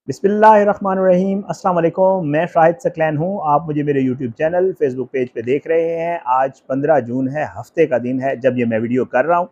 बिस्मिल्लाहिर्रहमानिर्रहीम। अस्सलाम वालेकुम। मैं शाहिद सकलैन हूँ। आप मुझे मेरे यूट्यूब चैनल फेसबुक पेज पे देख रहे हैं। आज 15 जून है, हफ्ते का दिन है जब ये मैं वीडियो कर रहा हूँ।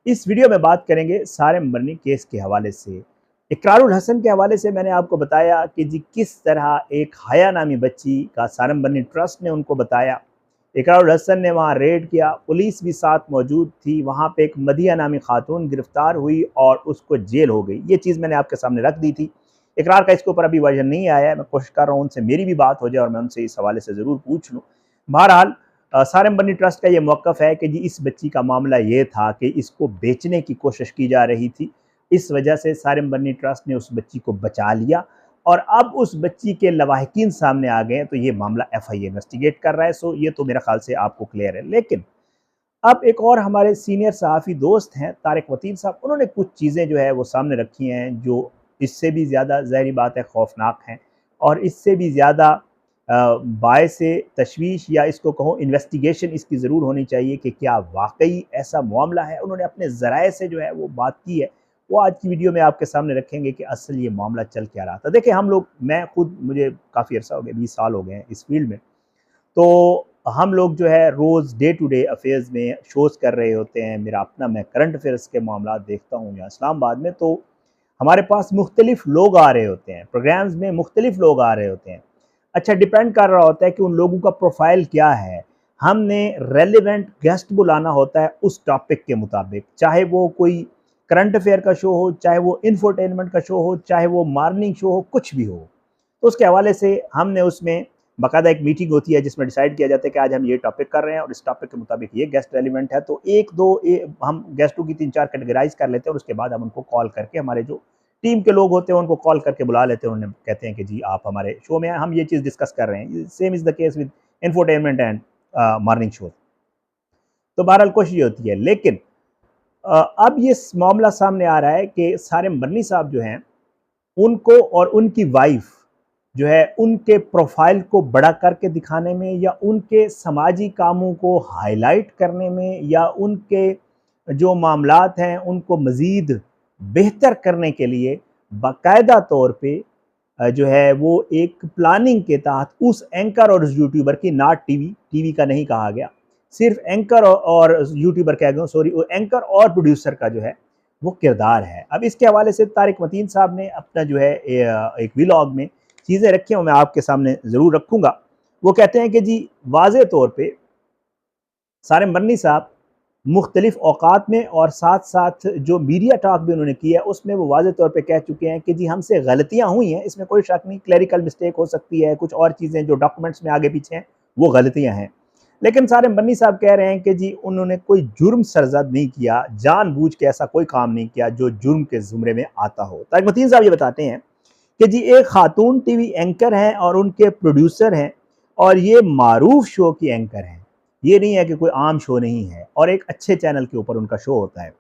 इस वीडियो में बात करेंगे सारिम बर्नी केस के हवाले से। इकरारुल हसन के हवाले से मैंने आपको बताया कि जी किस तरह एक हया नामी बच्ची का सारिम बर्नी ट्रस्ट ने उनको बताया। इकरारुल हसन ने वहाँ रेड किया, पुलिस भी साथ मौजूद थी। वहाँ पे एक मदिया नामी खातून गिरफ्तार हुई और उसको जेल हो गई। ये चीज़ मैंने आपके सामने रख दी थी। इकरार का इसके ऊपर अभी वर्जन नहीं आया है। मैं कोशिश कर रहा हूँ उनसे मेरी भी बात हो जाए और मैं उनसे इस हवाले से ज़रूर पूछ लूँ। बहरहाल सारिम बर्नी ट्रस्ट का ये मौक़िफ़ है कि जी इस बच्ची का मामला ये था कि इसको बेचने की कोशिश की जा रही थी। इस वजह से सारिम बर्नी ट्रस्ट ने उस बच्ची को बचा लिया और अब उस बच्ची के लवाहिकीन सामने आ गए हैं, तो ये मामला एफआईए इन्वेस्टिगेट कर रहा है। सो ये तो मेरे ख्याल से आपको क्लियर है। लेकिन अब एक और हमारे सीनियर सहाफ़ी दोस्त हैं तारिक वतीन साहब, उन्होंने कुछ चीज़ें जो है वो सामने रखी हैं जो इससे भी ज़्यादा ज़ाहिर बात है खौफनाक हैं और इससे भी ज़्यादा बायसे तशवीश या इसको कहो इन्वेस्टिगेशन इसकी ज़रूर होनी चाहिए कि क्या वाक़ई ऐसा मामला है। उन्होंने अपने ज़राए से जो है वो बात की है, वो आज की वीडियो में आपके सामने रखेंगे कि असल ये मामला चल क्या रहा था। देखिए हम लोग, मैं खुद, मुझे काफ़ी अर्सा हो गया, 20 साल हो गए हैं इस फील्ड में। तो हम लोग जो है रोज़ डे टू डे अफेयर्स में शोज़ कर रहे होते हैं। मेरा अपना, मैं करंट अफेयर्स के मामला देखता हूँ यहाँ इस्लामाबाद में, तो हमारे पास मुख्तलिफ लोग आ रहे होते हैं, प्रोग्राम्स में मुख्तलिफ लोग आ रहे होते हैं। अच्छा, डिपेंड कर रहा होता है कि उन लोगों का प्रोफाइल क्या है। हमने रेलिवेंट गेस्ट बुलाना होता है उस टॉपिक के मुताबिक, चाहे वो कोई करंट अफेयर का शो हो, चाहे वो इंफोटेनमेंट का शो हो, चाहे वो मॉर्निंग शो हो, कुछ भी हो। तो उसके हवाले से हमने उसमें बाकायदा एक मीटिंग होती है जिसमें डिसाइड किया जाता है कि आज हम ये टॉपिक कर रहे हैं और इस टॉपिक के मुताबिक ये गेस्ट रेलिवेंट है। तो एक दो हम गेस्टों की 3-4 कैटेगराइज कर लेते हैं और उसके बाद हम उनको कॉल करके, हमारे जो टीम के लोग होते हैं उनको कॉल करके बुला लेते हैं। उन्हें कहते हैं कि जी आप हमारे शो में हैं, हम ये चीज़ डिस्कस कर रहे हैं। Same is the case with infotainment and morning show. तो बहरहाल कोशिश ये होती है। लेकिन अब ये मामला सामने आ रहा है कि सारिम बर्नी साहब जो हैं, उनको और उनकी वाइफ जो है उनके प्रोफाइल को बड़ा करके दिखाने में या उनके समाजी कामों को हाईलाइट करने में या उनके जो मामलात हैं उनको मज़ीद बेहतर करने के लिए बाकायदा तौर पे जो है वो एक प्लानिंग के तहत उस एंकर और उस यूट्यूबर की, नॉट टीवी का नहीं कहा गया, सिर्फ एंकर और यूट्यूबर कह गया, सॉरी, वो एंकर और प्रोड्यूसर का जो है वो किरदार है। अब इसके हवाले से तारिक वतीन साहब ने अपना जो है एक व्लॉग में चीज़ें रखी हैं, मैं आपके सामने ज़रूर रखूँगा। वो कहते हैं कि जी वाज़े तौर पे सारिम बर्नी साहब मुख्तलिफ़ औक़ात में और साथ साथ जो मीडिया टॉक भी उन्होंने किया है उसमें वो वाज़े तौर पे कह चुके हैं कि जी हमसे गलतियाँ हुई हैं, इसमें कोई शक नहीं, क्लेरिकल मिस्टेक हो सकती है, कुछ और चीज़ें जो डॉक्यूमेंट्स में आगे पीछे हैं वो गलतियाँ हैं। लेकिन सारिम बर्नी साहब कह रहे हैं कि जी उन्होंने कोई जुर्म सरज़द नहीं किया, जानबूझ के ऐसा कोई काम नहीं किया जो जुर्म के ज़ुमरे में आता हो। तारिक वतीन साहब ये बताते हैं कि जी एक खातून टीवी एंकर हैं और उनके प्रोड्यूसर हैं और ये मारूफ शो की एंकर हैं। ये नहीं है कि कोई आम शो नहीं है और एक अच्छे चैनल के ऊपर उनका शो होता है।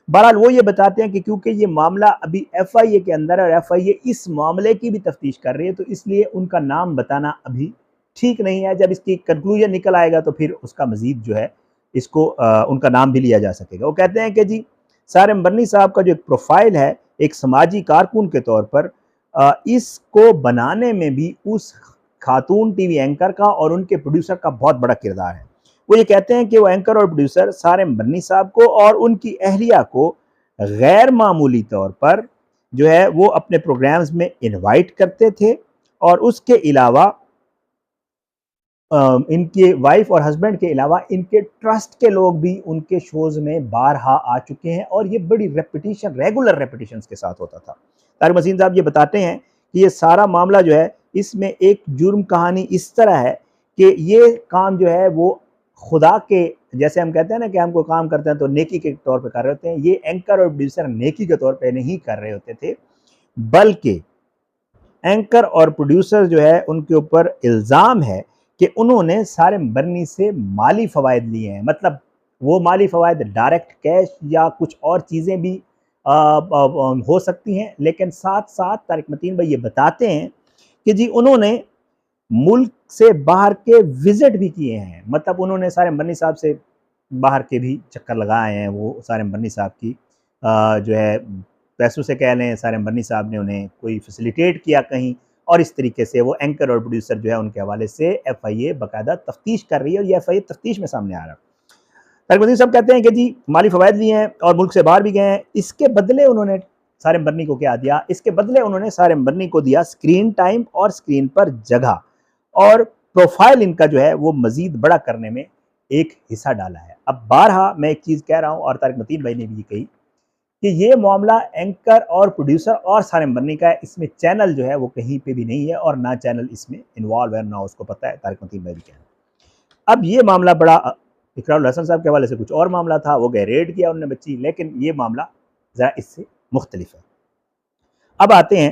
बहरहाल वो ये बताते हैं कि क्योंकि ये मामला अभी एफआईए के अंदर है और एफआईए इस मामले की भी तफ्तीश कर रही है, तो इसलिए उनका नाम बताना अभी ठीक नहीं है। जब इसकी कंक्लूजन निकल आएगा तो फिर उसका मजीद जो है इसको उनका नाम भी लिया जा सकेगा। वो कहते हैं कि जी सारिम बर्नी साहब का जो एक प्रोफाइल है एक समाजी कारकुन के तौर पर, इसको बनाने में भी उस खातून टीवी एंकर का और उनके प्रोड्यूसर का बहुत बड़ा किरदार है। वो ये कहते हैं कि वो एंकर और प्रोड्यूसर सारिम बर्नी साहब को और उनकी अहलिया को गैर मामूली तौर पर जो है वो अपने प्रोग्राम्स में इनवाइट करते थे और उसके अलावा इनके वाइफ और हस्बैंड के अलावा इनके ट्रस्ट के लोग भी उनके शोज़ में बारहा आ चुके हैं और ये बड़ी रेपिटिशन, रेगुलर रेपिटिशंस के साथ होता था। तारिक वतीन साहब ये बताते हैं कि ये सारा मामला जो है इसमें एक जुर्म कहानी इस तरह है कि ये काम जो है वो खुदा के, जैसे हम कहते हैं ना कि हम कोई काम करते हैं तो नेकी के तौर पे कर रहे होते हैं, ये एंकर और प्रोड्यूसर नेकी के तौर पे नहीं कर रहे होते थे, बल्कि एंकर और प्रोड्यूसर जो है उनके ऊपर इल्ज़ाम है कि उन्होंने सारिम बर्नी से माली फ़वाइद लिए हैं। मतलब वो माली फ़वाइद डायरेक्ट कैश या कुछ और चीज़ें भी हो सकती हैं, लेकिन साथ साथ तारिक वतीन भाई ये बताते हैं कि जी उन्होंने मुल्क से बाहर के विज़िट भी किए हैं। मतलब उन्होंने सारिम बर्नी साहब से बाहर के भी चक्कर लगाए हैं। वो सारिम बर्नी साहब की जो है पैसों से कह लें, सारिम बर्नी साहब ने उन्हें कोई फैसिलिटेट किया कहीं, और इस तरीके से वो एंकर और प्रोड्यूसर जो है उनके हवाले से FIA बाकायदा तफ्तीश कर रही है और ये FIA तफ्तीश में सामने आ रहा है। तारिक वसीम साहब कहते हैं कि जी माली फ़वाइद लिए हैं और मुल्क से बाहर भी गए हैं, इसके बदले उन्होंने सारिम बर्नी को क्या दिया? इसके बदले उन्होंने सारिम बर्नी को दिया स्क्रीन टाइम और स्क्रीन पर जगह, और प्रोफाइल इनका जो है वो मज़ीद बड़ा करने में एक हिस्सा डाला है। अब बारहा मैं एक चीज़ कह रहा हूँ और तारिक मतीन भाई ने भी कही कि ये मामला एंकर और प्रोड्यूसर और सारिम बर्नी का है, इसमें चैनल जो है वो कहीं पे भी नहीं है और ना चैनल इसमें इन्वॉल्व है, ना उसको पता है। तारिक मतीन भाई भी कह रहे हैं। अब ये मामला बड़ा इकरारुल हसन साहब के हवाले से कुछ और मामला था, वो गए रेड किया उन्होंने बच्ची, लेकिन ये मामला ज़रा इससे मुख्तलिफ है। अब आते हैं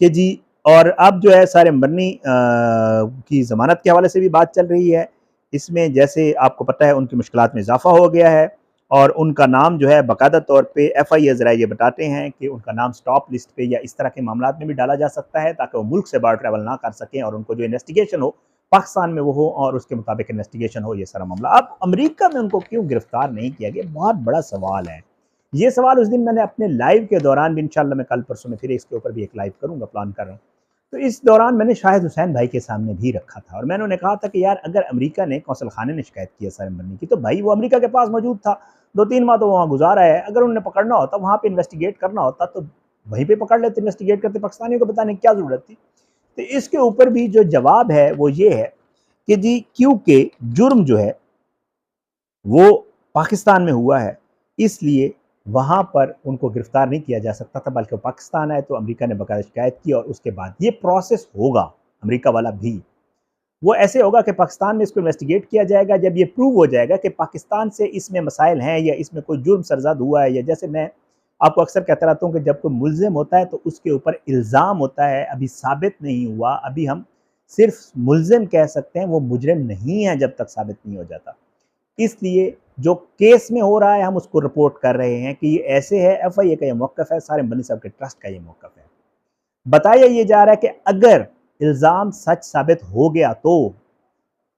कि जी, और अब जो है सारिम बर्नी की ज़मानत के हवाले से भी बात चल रही है। इसमें जैसे आपको पता है उनकी मुश्किलात में इजाफा हो गया है और उनका नाम जो है बाकायदा तौर पे FIA ज़रा ये बताते हैं कि उनका नाम स्टॉप लिस्ट पे या इस तरह के मामलात में भी डाला जा सकता है ताकि वो मुल्क से बाहर ट्रैवल ना कर सकें और उनको जो इन्वेस्टिगेशन हो पाकिस्तान में वो हो और उसके मुताबिक इन्वेस्टिगेशन हो, ये सारा मामला। अब अमेरिका में उनको क्यों गिरफ्तार नहीं किया गया, बहुत बड़ा सवाल है। ये सवाल उस दिन मैंने अपने लाइव के दौरान भी, इंशाल्लाह मैं कल परसों में फिर इसके ऊपर भी एक लाइव करूँगा, प्लान कर रहा हूँ, तो इस दौरान मैंने शाहिद हुसैन भाई के सामने भी रखा था और मैंने उन्हें कहा था कि यार अगर अमेरिका ने, कौंसल खाने ने शिकायत की है सारिम बर्नी की, तो भाई वो अमेरिका के पास मौजूद था, 2-3 माह तो वहाँ गुजारा है, अगर उन्हें पकड़ना होता, वहाँ पे इन्वेस्टिगेट करना होता तो वहीं पे पकड़ लेते, इन्वेस्टिगेट करते, पाकिस्तानियों को बताने की क्या ज़रूरत थी। तो इसके ऊपर भी जो जवाब है वो ये है कि जी क्योंकि जुर्म जो है वो पाकिस्तान में हुआ है, इसलिए वहाँ पर उनको गिरफ्तार नहीं किया जा सकता था, बल्कि वो पाकिस्तान आए तो अमेरिका ने बाकायदा शिकायत की और उसके बाद ये प्रोसेस होगा अमेरिका वाला भी। वो ऐसे होगा कि पाकिस्तान में इसको इन्वेस्टिगेट किया जाएगा, जब ये प्रूव हो जाएगा कि पाकिस्तान से इसमें मसाइल हैं या इसमें कोई जुर्म सरज़द हुआ है, या जैसे मैं आपको अक्सर कहता रहता हूँ कि जब कोई मुल्ज़िम होता है तो उसके ऊपर इल्ज़ाम होता है, अभी साबित नहीं हुआ, अभी हम सिर्फ मुल्ज़िम कह सकते हैं, वो मुजरिम नहीं है जब तक साबित नहीं हो जाता। इसलिए जो केस में हो रहा है हम उसको रिपोर्ट कर रहे हैं कि ये ऐसे है, FIA का ये मौक़िफ़ है, सारिम बर्नी साहब के ट्रस्ट का ये मौक़िफ़ है। बताया ये जा रहा है कि अगर इल्ज़ाम सच साबित हो गया तो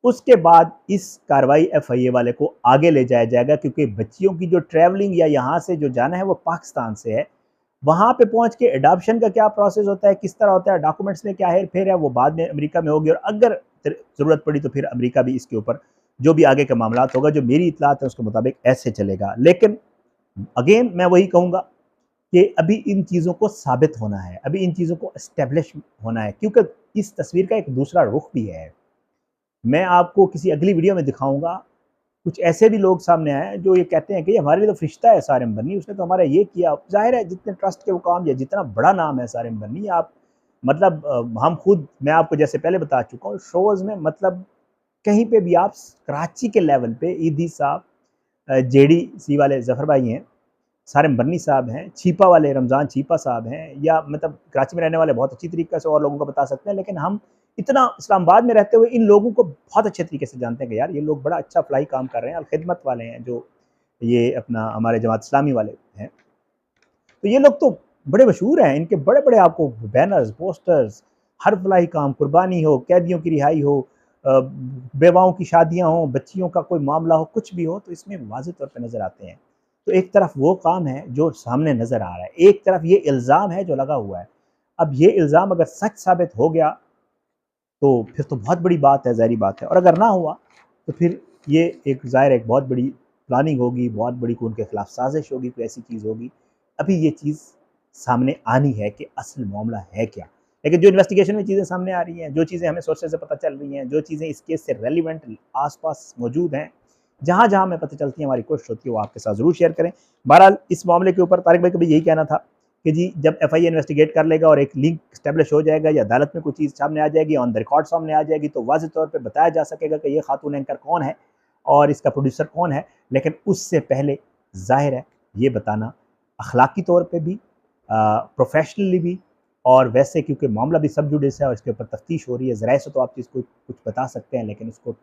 उसके बाद इस कार्रवाई FIA वाले को आगे ले जाया जाएगा, क्योंकि बच्चियों की जो ट्रैवलिंग या यहाँ से जो जाना है वो पाकिस्तान से है, वहाँ पे पहुँच के एडॉप्शन का क्या प्रोसेस होता है, किस तरह होता है, डॉक्यूमेंट्स में क्या हेर फेर है, वो बाद में अमेरिका में होगी और अगर ज़रूरत पड़ी तो फिर अमेरिका भी इसके ऊपर जो भी आगे का मामला होगा, जो मेरी इत्तलात है उसके मुताबिक ऐसे चलेगा। लेकिन अगेन मैं वही कहूँगा कि अभी इन चीज़ों को साबित होना है, अभी इन चीज़ों को एस्टेब्लिश होना है, क्योंकि इस तस्वीर का एक दूसरा रुख भी है। मैं आपको किसी अगली वीडियो में दिखाऊंगा, कुछ ऐसे भी लोग सामने आए हैं जो ये कहते हैं कि हमारे लिए तो फरिश्ता है सारिम बर्नी, उसने तो हमारा ये किया। जाहिर है जितने ट्रस्ट के वो काम या जितना बड़ा नाम है सारिम बर्नी, आप मतलब हम खुद, मैं आपको जैसे पहले बता चुका हूँ शोज़ में, मतलब कहीं पे भी आप कराची के लेवल पे ईदी साहब, JDC वाले जफ़र भाई हैं, सारिम बर्नी साहब हैं, छीपा वाले रमज़ान छीपा साहब हैं, या मतलब कराची में रहने वाले बहुत अच्छी तरीके से और लोगों को बता सकते हैं, लेकिन हम इतना इस्लामाबाद में रहते हुए इन लोगों को बहुत अच्छे तरीके से जानते हैं कि यार ये लोग बड़ा अच्छा फलाही काम कर रहे हैं, खिदमत वाले हैं जो ये अपना हमारे जमात इस्लामी वाले हैं। तो ये लोग तो बड़े मशहूर हैं, इनके बड़े बड़े आपको बैनर्स, पोस्टर्स, हर फलाही काम, कुर्बानी हो, कैदियों की रिहाई हो, बेवाओं की शादियाँ हों, बच्चियों का कोई मामला हो, कुछ भी हो, तो इसमें वाज़ेह तौर पर नज़र आते हैं। तो एक तरफ वो काम है जो सामने नज़र आ रहा है, एक तरफ ये इल्ज़ाम है जो लगा हुआ है। अब ये इल्ज़ाम अगर सच साबित हो गया तो फिर तो बहुत बड़ी बात है, ज़ाहिर बात है, और अगर ना हुआ तो फिर ये एक ज़ाहिर एक बहुत बड़ी प्लानिंग होगी, बहुत बड़ी कोई उनके खिलाफ साजिश होगी, कोई ऐसी चीज़ होगी। अभी ये चीज़ सामने आनी है कि असल मामला है क्या। लेकिन जो इन्वेस्टिगेशन में चीज़ें सामने आ रही हैं, जो चीज़ें हमें सोर्सेज़ से पता चल रही हैं, जो चीज़ें इस केस से रेलिवेंट आस-पास मौजूद हैं, जहाँ-जहाँ हमें पता चलती है, हमारी कोशिश होती है वो आपके साथ ज़रूर शेयर करें। बहरहाल इस मामले के ऊपर तारिक भाई को भी यही कहना था कि जी जब FIA इन्वेस्टिगेट कर लेगा और एक लिंक एस्टेब्लिश हो जाएगा या अदालत में कोई चीज़ सामने आ जाएगी, ऑन द रिकॉर्ड सामने आ जाएगी, तो वाज़ेह तौर पे बताया जा सकेगा कि ये खातून एंकर कौन है और इसका प्रोड्यूसर कौन है। लेकिन उससे पहले ज़ाहिर है ये बताना अखलाकी तौर पे भी, प्रोफेशनली भी, और वैसे क्योंकि मामला भी सब जुडिस है और इसके ऊपर तफ्तीश हो रही है, ज़राए से तो आप चीज़ को कुछ बता सकते हैं, लेकिन उसको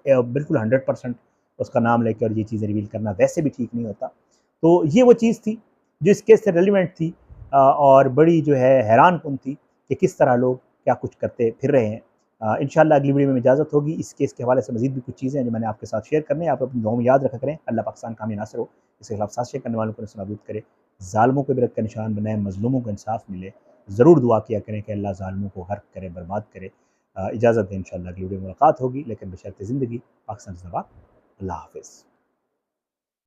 बिल्कुल 100% उसका नाम लेके और ये चीज़ें रिवील करना वैसे भी ठीक नहीं होता। तो ये वो चीज़ थी जो इस केस से रेलिवेंट थी, और बड़ी जो है हैरानकुन थी कि किस तरह लोग क्या कुछ करते फिर रहे हैं। इंशाअल्लाह अगली वीडियो में इजाज़त होगी। इस केस के हवाले से मज़ीद भी कुछ चीज़ें हैं जो मैंने आपके साथ शेयर करनी है, आप अपनी दुआओं में याद रखा करें। अल्लाह पाकिस्तान कामयाब नासिर हो, इसके खिलाफ साजिश करने वालों को नस्तानाबूद करे। ज़ालिमों को इबरत का निशान बनाए, मज़लूमों को इंसाफ मिले। ज़रूर दुआ किया करें कि अल्लाह ज़ालिमों को गर्क करे, बर्बाद करे। इजाज़त दें, इंशाअल्लाह अगली वीडियो में मुलाकात होगी, लेकिन बशर्ते ज़िंदगी। पाकिस्तान ज़िंदाबाद। अल्लाह हाफ़िज़।